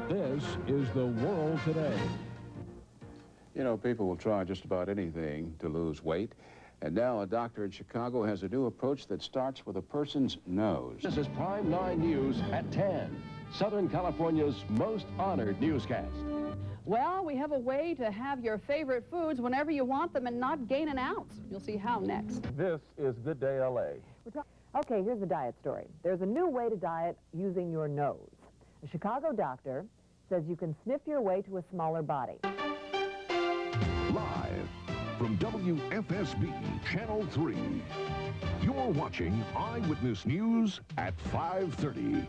This is the world today. You know, people will try just about anything to lose weight. And now a doctor in Chicago has a new approach that starts with a person's nose. This is Prime 9 News at 10, Southern California's most honored newscast. Well, we have a way to have your favorite foods whenever you want them and not gain an ounce. You'll see how next. This is Good Day LA. Okay, here's the diet story. There's a new way to diet using your nose. A Chicago doctor says you can sniff your way to a smaller body. Live from WFSB Channel 3, you're watching Eyewitness News at 5:30.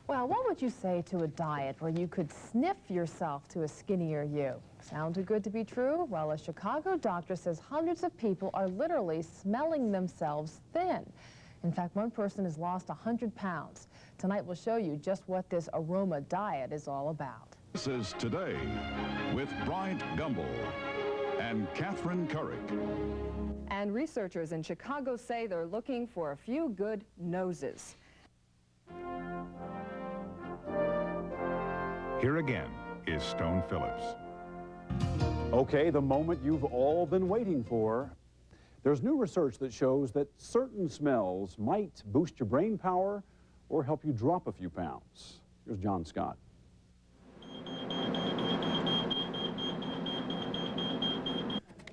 Well, what would you say to a diet where you could sniff yourself to a skinnier you? Sound too good to be true? Well, a Chicago doctor says hundreds of people are literally smelling themselves thin. In fact, one person has lost 100 pounds. Tonight we'll show you just what this aroma diet is all about. This is Today with Bryant Gumbel and Catherine Currick. And researchers in Chicago say they're looking for a few good noses. Here again is Stone Phillips. Okay, the moment you've all been waiting for. There's new research that shows that certain smells might boost your brain power or help you drop a few pounds. Here's John Scott.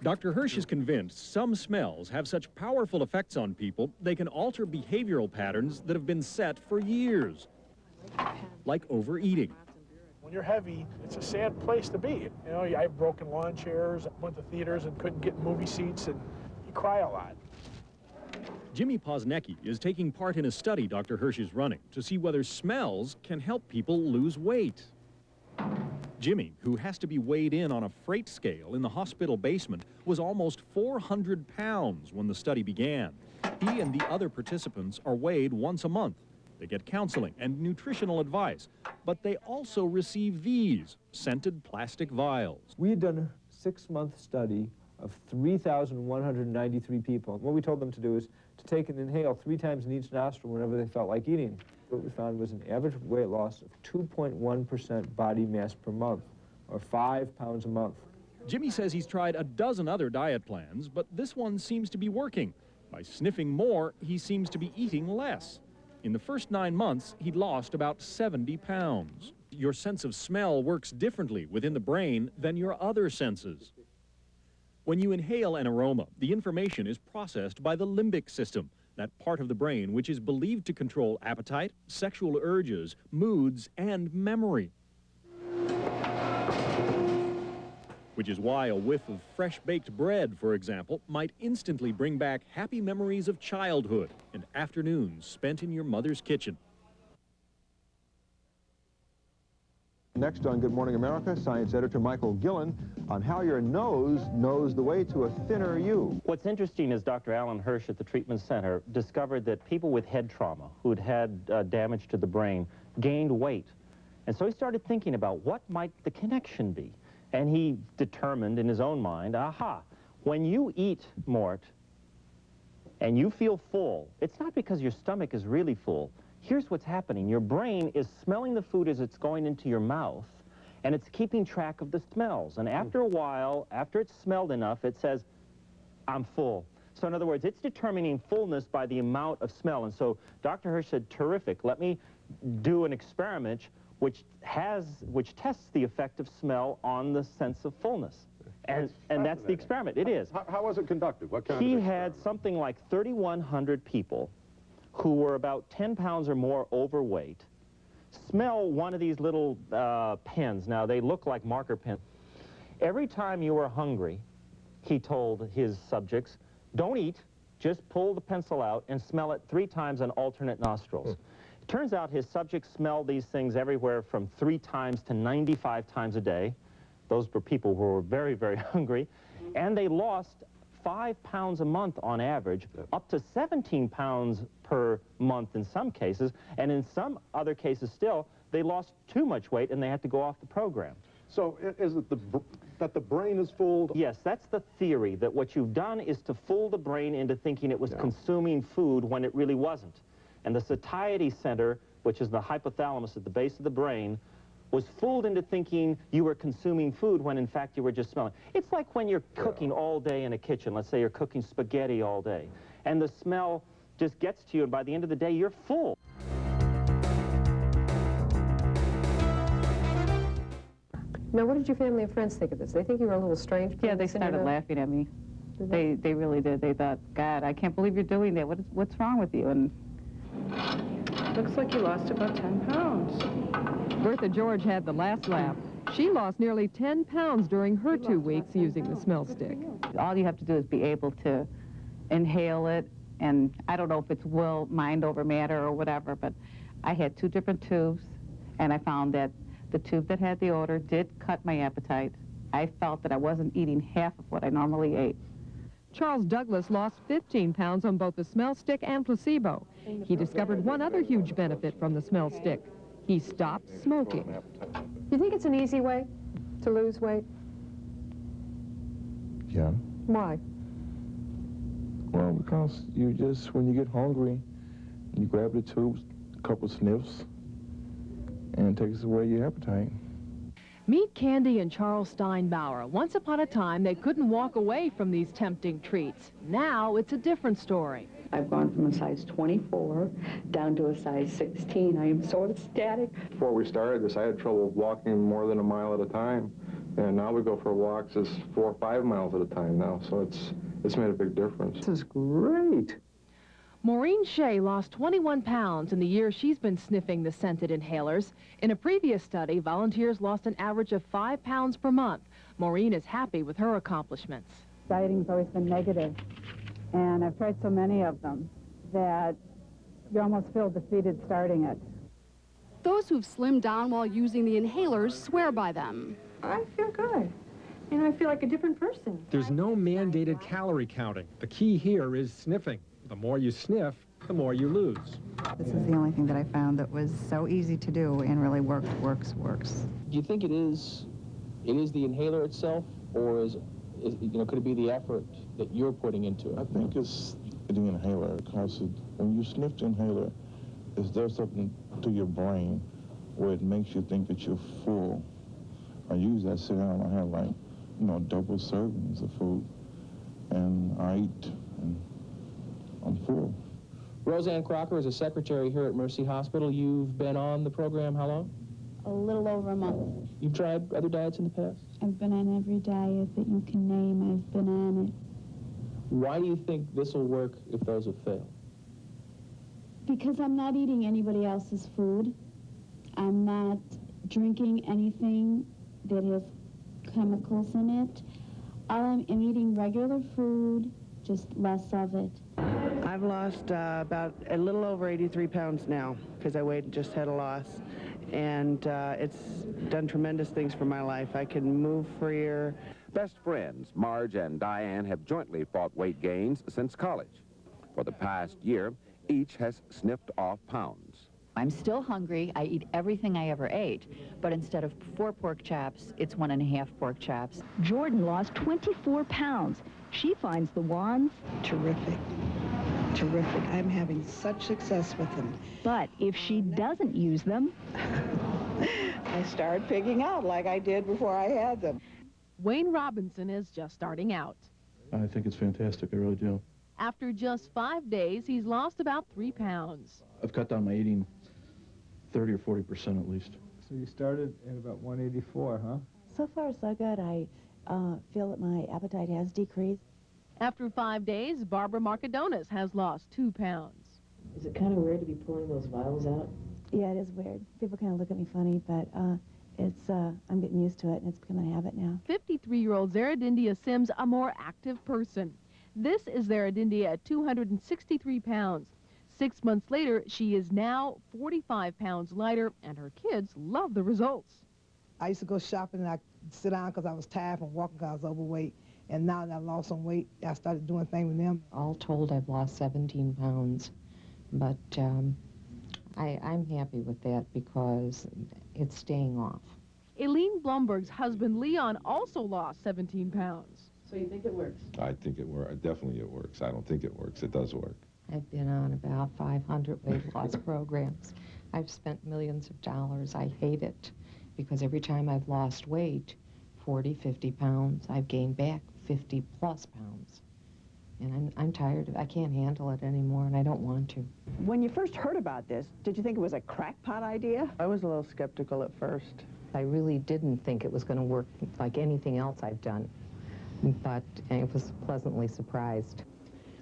Dr. Hirsch is convinced some smells have such powerful effects on people, they can alter behavioral patterns that have been set for years, like overeating. When you're heavy, it's a sad place to be. You know, I have broken lawn chairs, went to theaters and couldn't get movie seats, and you cry a lot. Jimmy Posnecki is taking part in a study Dr. Hirsch is running to see whether smells can help people lose weight. Jimmy, who has to be weighed in on a freight scale in the hospital basement, was almost 400 pounds when the study began. He and the other participants are weighed once a month. They get counseling and nutritional advice, but they also receive these scented plastic vials. We had done a 6-month study of 3,193 people. What we told them to do is to take and inhale 3 times in each nostril whenever they felt like eating. What we found was an average weight loss of 2.1% body mass per month, or 5 pounds a month. Jimmy says he's tried a dozen other diet plans, but this one seems to be working. By sniffing more, he seems to be eating less. In the first 9 months, he'd lost about 70 pounds. Your sense of smell works differently within the brain than your other senses. When you inhale an aroma, the information is processed by the limbic system, that part of the brain which is believed to control appetite, sexual urges, moods, and memory. Which is why a whiff of fresh-baked bread, for example, might instantly bring back happy memories of childhood and afternoons spent in your mother's kitchen. Next on Good Morning America, science editor Michael Gillen on how your nose knows the way to a thinner you. What's interesting is Dr. Alan Hirsch at the treatment center discovered that people with head trauma who'd had damage to the brain gained weight. And so he started thinking about what might the connection be. And he determined in his own mind, aha, when you eat, Mort, and you feel full, it's not because your stomach is really full. Here's what's happening. Your brain is smelling the food as it's going into your mouth, and it's keeping track of the smells. And after a while, after it's smelled enough, it says, I'm full. So in other words, it's determining fullness by the amount of smell. And so Dr. Hirsch said, terrific, let me do an experiment which tests the effect of smell on the sense of fullness. And that's the experiment. It is. How was it conducted? What kind of He experiment? had something like 3,100 people who were about 10 pounds or more overweight smell one of these little pens. Now, they look like marker pens. Every time you were hungry, he told his subjects, don't eat, just pull the pencil out and smell it 3 times on alternate nostrils. It turns out his subjects smelled these things everywhere from 3 times to 95 times a day. Those were people who were very, very hungry. And they lost 5 pounds a month on average, up to 17 pounds per month in some cases, and in some other cases still, they lost too much weight and they had to go off the program. So is it that the brain is fooled? Yes, that's the theory, that what you've done is to fool the brain into thinking it was consuming food when it really wasn't. And the satiety center which is the hypothalamus at the base of the brain, was fooled into thinking you were consuming food when in fact you were just smelling. It's like when you're cooking all day in a kitchen. Let's say you're cooking spaghetti all day, and the smell just gets to you, and by the end of the day you're full. Now, what did your family and friends think of this? They think you were a little strange? Yeah, they started laughing at me. They really did. They thought, God, I can't believe you're doing that. What's wrong with you? And looks like you lost about 10 pounds. Bertha George had the last laugh. She lost nearly 10 pounds during her 2 weeks using the smell stick. all you have to do is be able to inhale it. And I don't know if it's mind over matter or whatever, but I had 2 different tubes, and I found that the tube that had the odor did cut my appetite. I felt that I wasn't eating half of what I normally ate. Charles Douglas lost 15 pounds on both the smell stick and placebo. He discovered one other huge benefit from the smell stick. He stopped smoking. Do you think it's an easy way to lose weight? Yeah. Why? Well, because you just, when you get hungry, you grab the tubes, a couple sniffs, and it takes away your appetite. Meet Candy and Charles Steinbauer. Once upon a time, they couldn't walk away from these tempting treats. Now, it's a different story. I've gone from a size 24 down to a size 16. I am so ecstatic. Before we started this, I had trouble walking more than a mile at a time. And now we go for walks as 4 or 5 miles at a time now. So it's made a big difference. This is great. Maureen Shea lost 21 pounds in the year she's been sniffing the scented inhalers. In a previous study, volunteers lost an average of 5 pounds per month. Maureen is happy with her accomplishments. Dieting's always been negative, and I've tried so many of them that you almost feel defeated starting it. Those who've slimmed down while using the inhalers swear by them. I feel good. And I feel like a different person. There's no mandated calorie counting. The key here is sniffing. The more you sniff, the more you lose. This is the only thing that I found that was so easy to do and really works. Do you think it is the inhaler itself, or is could it be the effort that you're putting into it? I think it's the inhaler, because when you sniff the inhaler, it does something to your brain where it makes you think that you're full. I usually I sit down, I have like, double servings of food, and I eat, and I'm full. Roseanne Crocker is a secretary here at Mercy Hospital. You've been on the program how long? A little over a month. You've tried other diets in the past? I've been on every diet that you can name. I've been on it. Why do you think this will work if those have failed? Because I'm not eating anybody else's food. I'm not drinking anything that has chemicals in it. I'm eating regular food, just less of it. I've lost about a little over 83 pounds now, because I just had a loss. And it's done tremendous things for my life. I can move freer. Best friends, Marge and Diane, have jointly fought weight gains since college. For the past year, each has sniffed off pounds. I'm still hungry. I eat everything I ever ate, but instead of 4 pork chops, it's 1.5 pork chops. Jordan lost 24 pounds. She finds the wands terrific. Terrific. I'm having such success with them. But if she doesn't use them, I start pigging out like I did before I had them. Wayne Robinson is just starting out. I think it's fantastic, I really do. After just 5 days, he's lost about 3 pounds. I've cut down my eating 30 or 40% at least. So you started at about 184, huh? So far, so good. I feel that my appetite has decreased. After 5 days, Barbara Marcadonis has lost 2 pounds. Is it kind of weird to be pulling those vials out? Yeah, it is weird. People kind of look at me funny, but I'm getting used to it, and it's become a habit now. 53-year-old Zeradindia Sims, a more active person. This is Zeradindia at 263 pounds. 6 months later, she is now 45 pounds lighter, and her kids love the results. I used to go shopping, and I'd sit down because I was tired from walking because I was overweight. And now that I lost some weight, I started doing things with them. All told, I've lost 17 pounds, but I'm happy with that because it's staying off. Aileen Blumberg's husband, Leon, also lost 17 pounds. So you think it works? I think it works. Definitely it works. I don't think it works. It does work. I've been on about 500 weight loss programs. I've spent millions of dollars. I hate it because every time I've lost weight, 40, 50 pounds, I've gained back 50 plus pounds. And I'm tired of it. I can't handle it anymore, and I don't want to. When you first heard about this, did you think it was a crackpot idea? I was a little skeptical at first. I really didn't think it was going to work like anything else I've done, but I was pleasantly surprised.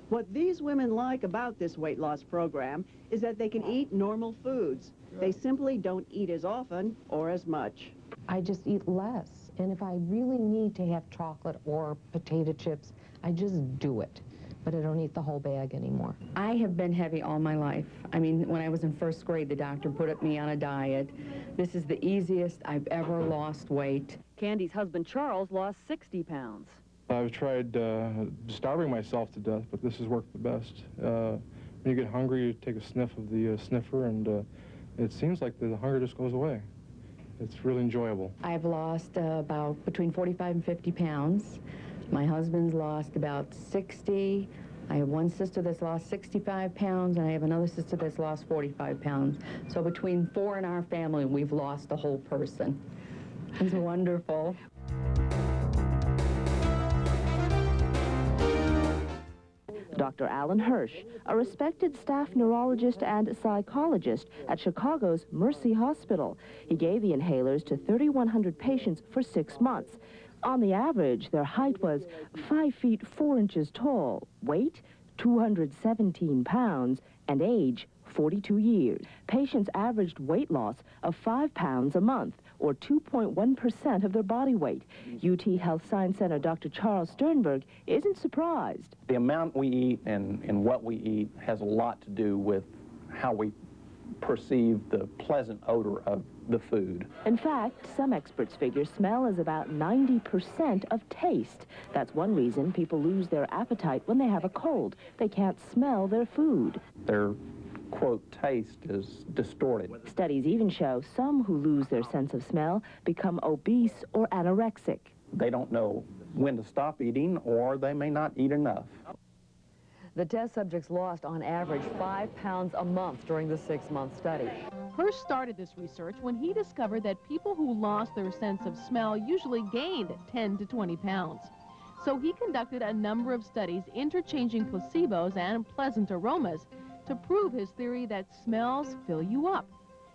What these women like about this weight loss program is that they can eat normal foods. They simply don't eat as often or as much. I just eat less, and if I really need to have chocolate or potato chips, I just do it, but I don't eat the whole bag anymore. I have been heavy all my life. I mean, when I was in first grade, the doctor put me on a diet. This is the easiest I've ever lost weight. Candy's husband, Charles, lost 60 pounds. I've tried starving myself to death, but this has worked the best. When you get hungry, you take a sniff of the sniffer, and it seems like the hunger just goes away. It's really enjoyable. I've lost about between 45 and 50 pounds. My husband's lost about 60. I have one sister that's lost 65 pounds, and I have another sister that's lost 45 pounds. So between 4 in our family, we've lost a whole person. It's wonderful. Dr. Alan Hirsch, a respected staff neurologist and psychologist at Chicago's Mercy Hospital. He gave the inhalers to 3,100 patients for 6 months. On the average, their height was 5 feet 4 inches tall, weight 217 pounds, and age 42 years. Patients averaged weight loss of 5 pounds a month, or 2.1% of their body weight. UT Health Science Center Dr. Charles Sternberg isn't surprised. The amount we eat and what we eat has a lot to do with how we perceive the pleasant odor of the food. In fact, some experts figure smell is about 90% of taste. That's one reason people lose their appetite when they have a cold. They can't smell their food. Their, quote, taste is distorted. Studies even show some who lose their sense of smell become obese or anorexic. They don't know when to stop eating, or they may not eat enough. The test subjects lost, on average, 5 pounds a month during the 6-month study. Hirsch started this research when he discovered that people who lost their sense of smell usually gained 10 to 20 pounds. So he conducted a number of studies interchanging placebos and pleasant aromas to prove his theory that smells fill you up.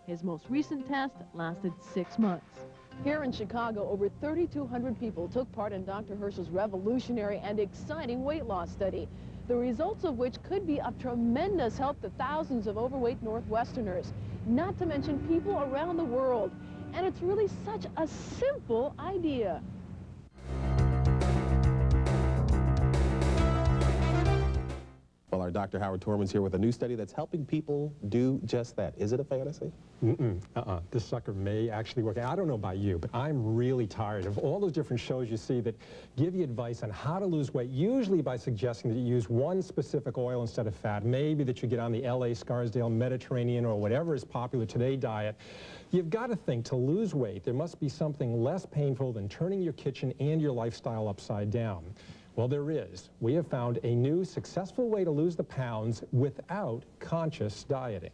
His most recent test lasted 6 months. Here in Chicago, over 3,200 people took part in Dr. Hirsch's revolutionary and exciting weight loss study, the results of which could be of tremendous help to thousands of overweight Northwesterners, not to mention people around the world. And it's really such a simple idea. Well, our Dr. Howard Torman's here with a new study that's helping people do just that. Is it a fantasy? This sucker may actually work. I don't know about you, but I'm really tired of all those different shows you see that give you advice on how to lose weight, usually by suggesting that you use one specific oil instead of fat, maybe that you get on the LA, Scarsdale, Mediterranean, or whatever is popular today diet. You've got to think, to lose weight, there must be something less painful than turning your kitchen and your lifestyle upside down. Well, there is. We have found a new successful way to lose the pounds without conscious dieting.